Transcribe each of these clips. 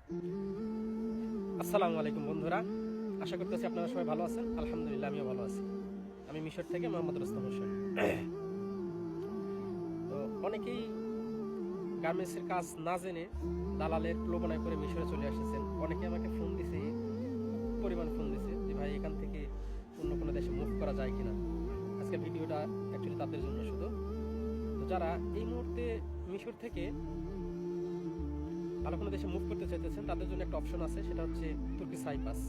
আসসালামু আলাইকুম বন্ধুরা, আশা করতেছি আপনারা সবাই ভালো আছেন। আলহামদুলিল্লাহ, আমিও ভালো আছি। আমি মিশর থেকে মোহাম্মদ রোস্তম হোসেন। তো অনেকেই গার্মেন্টসের কাজ না জেনে দালালের প্রলোভনায় করে মিশরে চলে এসেছেন। অনেকে আমাকে ফোন দিছে, পরিমাণ ফোন দিছে যে ভাই এখান থেকে অন্য কোনো দেশে মুভ করা যায় কিনা। আজকের ভিডিওটা অ্যাকচুয়ালি তাদের জন্য শুধু। তো যারা এই মুহূর্তে মিশর থেকে ভালো কোনো দেশে মুভ করতে চাইতেছেন তাদের জন্য একটা অপশন আছে, সেটা হচ্ছে তুর্কি সাইপ্রাস।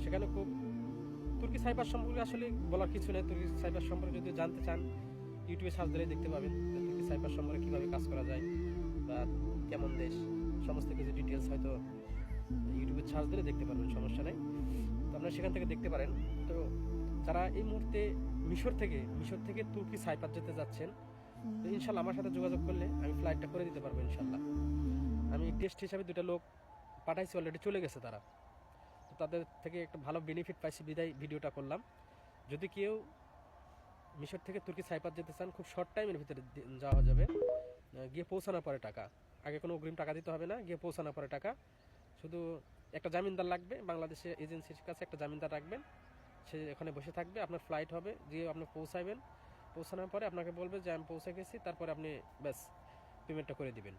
সেখানে খুব তুর্কি সাইপ্রাস সম্পর্কে আসলে বলার কিছু নেই। তুর্কি সাইপ্রাস সম্পর্কে যদি জানতে চান ইউটিউবে সার্চ দিলে দেখতে পাবেন যে তুর্কি সাইপ্রাস সম্পর্কে কীভাবে কাজ করা যায় বা কেমন দেশ, সমস্ত কিছু ডিটেলস হয়তো ইউটিউবে সার্চ দিলে দেখতে পারবেন, সমস্যা নেই। তো আপনারা সেখান থেকে দেখতে পারেন। তো যারা এই মুহূর্তে মিশর থেকে তুর্কি সাইপ্রাস যেতে যাচ্ছেন, তো ইনশাল্লাহ আমার সাথে যোগাযোগ করলে আমি ফ্লাইটটা করে দিতে পারবো ইনশাল্লাহ। আমি টেস্ট হিসাবে 2টা লোক পাঠাইছি, অলরেডি চলে গেছে তারা। তো তাদের থেকে একটা ভালো বেনিফিট পাইছি বিদায় ভিডিওটা করলাম। যদি কেউ মিশর থেকে তুর্কি সাইপ্রাস যেতে চান, খুব শর্ট টাইমের ভিতরে যাওয়া যাবে। গিয়ে পৌঁছানোর পরে টাকা, আগে কোনো অগ্রিম টাকা দিতে হবে না। গিয়ে পৌঁছানোর পরে টাকা, শুধু একটা জামিনদার লাগবে। বাংলাদেশের এজেন্সির কাছে একটা জামিনদার রাখবেন, সে এখানে বসে থাকবে। আপনার ফ্লাইট হবে, যে আপনি পৌঁছাবেন, পৌঁছানোর পরে আপনাকে বলবে যে আমি পৌঁছে গেছি, তারপরে আপনি ব্যাস পেমেন্টটা করে দিবেন।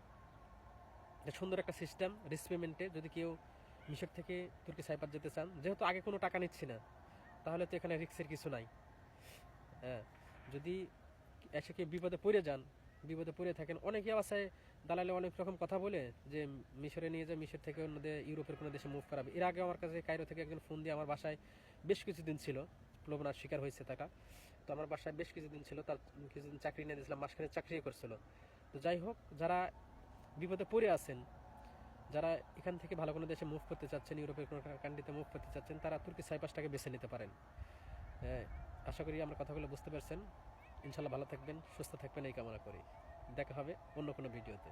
সুন্দর একটা সিস্টেম রিস্ক পেমেন্টে। যদি কেউ মিশর থেকে তুর্কি সাইপ্রাস যেতে চান, যেহেতু আগে কোনো টাকা নিচ্ছি না, তাহলে তো এখানে রিস্কের কিছু নাই। হ্যাঁ, যদি এসে কেউ বিপদে পড়ে যান, বিপদে পড়ে থাকেন, অনেকে আছে দালালে অনেক রকম কথা বলে যে মিশরে নিয়ে যায়, মিশর থেকে অন্য ইউরোপের কোনো দেশে মুভ করাবে। এর আগে আমার কাছে কায়রো থেকে একজন ফোন দিয়ে আমার বাসায় বেশ কিছুদিন ছিল, প্রলোভনার শিকার হয়েছে তাটা। তো আমার বাসায় বেশ কিছুদিন ছিল, তার কিছুদিন চাকরি নিয়ে দিয়েছিলাম, মাসখানে চাকরি করছিল। তো যাই হোক, যারা বিপদে পড়ে আছেন, যারা এখান থেকে ভালো কোনো দেশে মুভ করতে চাচ্ছেন, ইউরোপের কোনো কান্ট্রিতে মুভ করতে চাচ্ছেন, তারা তুর্কি সাইপ্রাসটাকে বেছে নিতে পারেন। আশা করি আমার কথাগুলো বুঝতে পারছেন। ইনশাল্লাহ ভালো থাকবেন, সুস্থ থাকবেন এই কামনা করি। দেখা হবে অন্য কোনো ভিডিওতে।